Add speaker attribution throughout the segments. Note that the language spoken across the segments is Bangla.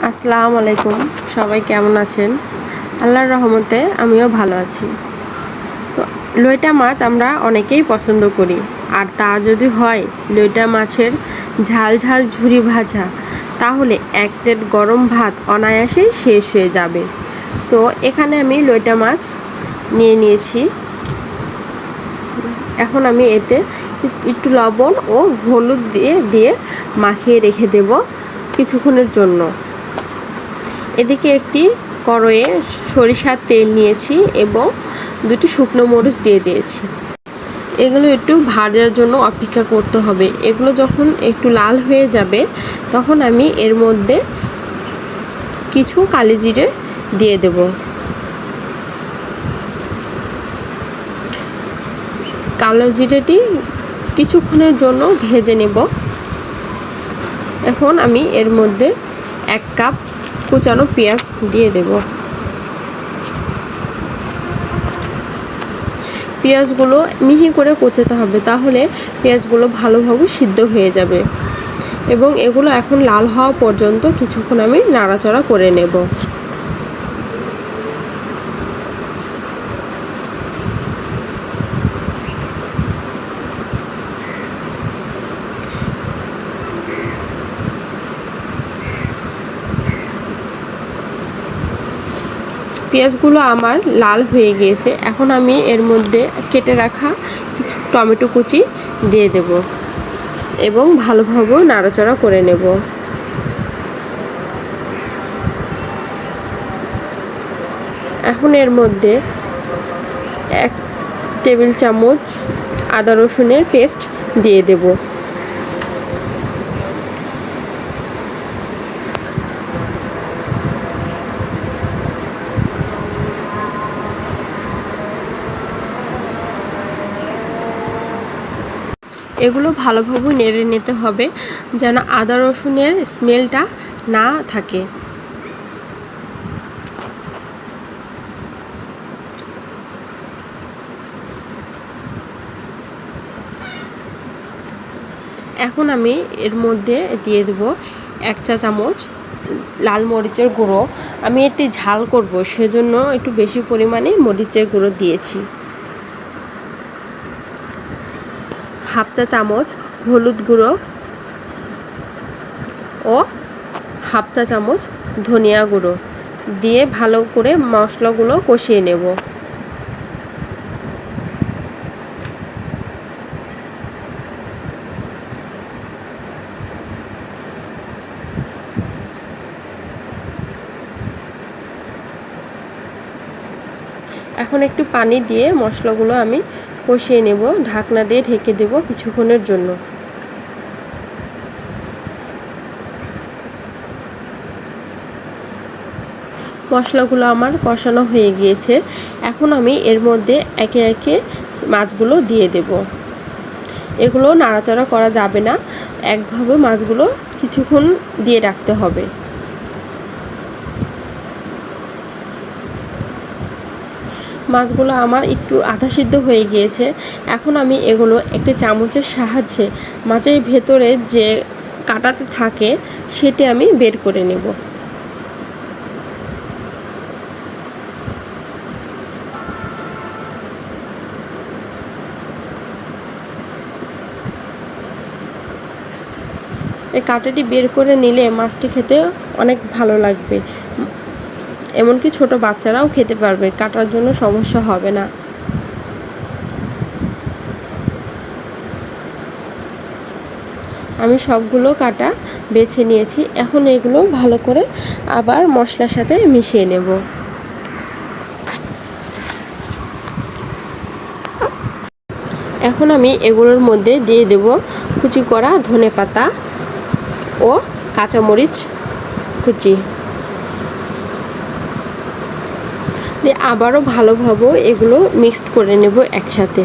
Speaker 1: আসসালামু আলাইকুম। সবাই কেমন আছেন? আল্লাহর রহমতে আমিও ভালো আছি। তো লইটা মাছ আমরা অনেকেই পছন্দ করি, আর তা যদি হয় লইটা মাছের ঝাল ঝাল ঝুরি ভাজা, তাহলে এক প্লেট গরম ভাত অনায়াসেই শেষ হয়ে যাবে। তো এখানে আমি লইটা মাছ নিয়ে নিয়েছি। এখন আমি এতে একটু লবণ ও হলুদ দিয়ে মাখিয়ে রেখে দেব কিছুক্ষণের জন্য। এদিকে একটি কড়াইয়ে সরিষার তেল নিয়েছি এবং দুটি শুকনো মরিচ দিয়ে দিয়েছি। এগুলো একটু ভাজার জন্য অপেক্ষা করতে হবে। এগুলো যখন একটু লাল হয়ে যাবে তখন আমি এর মধ্যে কিছু কালি জিরে দিয়ে দেব। কালো জিরেটি কিছুক্ষণের জন্য ভেজে নেব। এখন আমি এর মধ্যে 1 কাপ কুচানো পেঁয়াজ দিয়ে দেব। পেঁয়াজগুলো মিহি করে কুচাতে হবে, তাহলে পেঁয়াজগুলো ভালোভাবে সিদ্ধ হয়ে যাবে। এবং এগুলো এখন লাল হওয়া পর্যন্ত কিছুক্ষণ আমি নাড়াচাড়া করে নেব। পেঁয়াজগুলো আমার লাল হয়ে গিয়েছে। এখন আমি এর মধ্যে কেটে রাখা কিছু টমেটো কুচি দিয়ে দেব এবং ভালোভাবে নাড়াচাড়া করে নেব। এখন এর মধ্যে 1 টেবিল চামচ আদা রসুনের পেস্ট দিয়ে দেব। এগুলো ভালোভাবে নেড়ে নিতে হবে যেন আদা রসুনের স্মেলটা না থাকে। এখন আমি এর মধ্যে দিয়ে দেব 1 চা চামচ লাল মরিচের গুঁড়ো। আমি এটি ঝাল করব, সেজন্য একটু বেশি পরিমাণে মরিচের গুঁড়ো দিয়েছি। 1/2 চা চামচ হলুদ গুঁড়ো ও 1/2 চা চামচ ধনিয়া গুঁড়ো দিয়ে ভালো করে মশলাগুলো কষিয়ে নেব। এখন একটু পানি দিয়ে মশলাগুলো আমি কষিয়ে নেব। ঢাকনা দিয়ে ঢেকে দেব কিছুক্ষণের জন্য। মশলাগুলো আমার কষানো হয়ে গিয়েছে। এখন আমি এর মধ্যে একে একে মাছগুলো দিয়ে দেব। এগুলো নাড়াচাড়া করা যাবে না, একভাবে মাছগুলো কিছুক্ষণ দিয়ে রাখতে হবে। মাছগুলো আমার একটু আধা সিদ্ধ হয়ে গিয়েছে। এখন আমি এগুলো একটি চামচের সাহায্যে মাছের ভেতরে যে কাঁটাতে থাকে সেটি আমি বের করে নেব। এই কাঁটাটি বের করে নিলে মাছটি খেতে অনেক ভালো লাগবে। এমনকি ছোট বাচ্চারাও খেতে পারবে, কাটার জন্য সমস্যা হবে না। আমি সবগুলো কাটা বেছে নিয়েছি। এখন এগুলো ভালো করে আবার মশলার সাথে মিশিয়ে নেব। এখন আমি এগুলোর মধ্যে দিয়ে দেব কুচি করা ধনেপাতা ও কাঁচামরিচ কুচি দিয়ে আবারও ভালোভাবে এগুলো মিক্সড করে নেব একসাথে।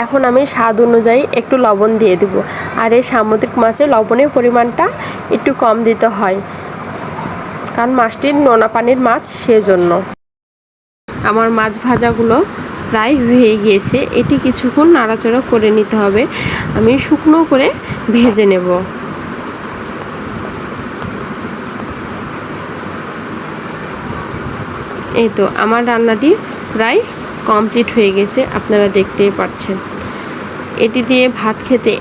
Speaker 1: এখন আমি স্বাদ অনুযায়ী একটু লবণ দিয়ে দেব। আর এই সামুদ্রিক মাছে লবণের পরিমাণটা একটু কম দিতে হয়, কারণ মাছটি নোনা পানির মাছ, সেজন্য। আমার মাছ ভাজাগুলো প্রায় হয়ে গিয়েছে। এটি কিছুক্ষণ নাড়াচাড়া করে নিতে হবে। আমি শুকনো করে ভেজে নেব। এই তো আমার রান্নাটি প্রায় কমপ্লিট হয়ে গেছে, আপনারা দেখতেই পাচ্ছেন। এটি দিয়ে ভাত খেতে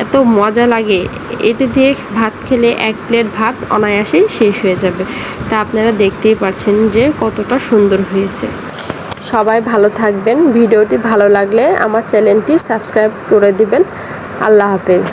Speaker 1: এত মজা লাগে, এটি দিয়ে ভাত খেলে 1 প্লেট ভাত অনায়াসেই শেষ হয়ে যাবে। তা আপনারা দেখতেই পাচ্ছেন যে কতটা সুন্দর হয়েছে। সবাই ভালো থাকবেন। ভিডিওটি ভালো লাগলে আমার চ্যানেলটি সাবস্ক্রাইব করে দিবেন। আল্লাহ হাফেজ।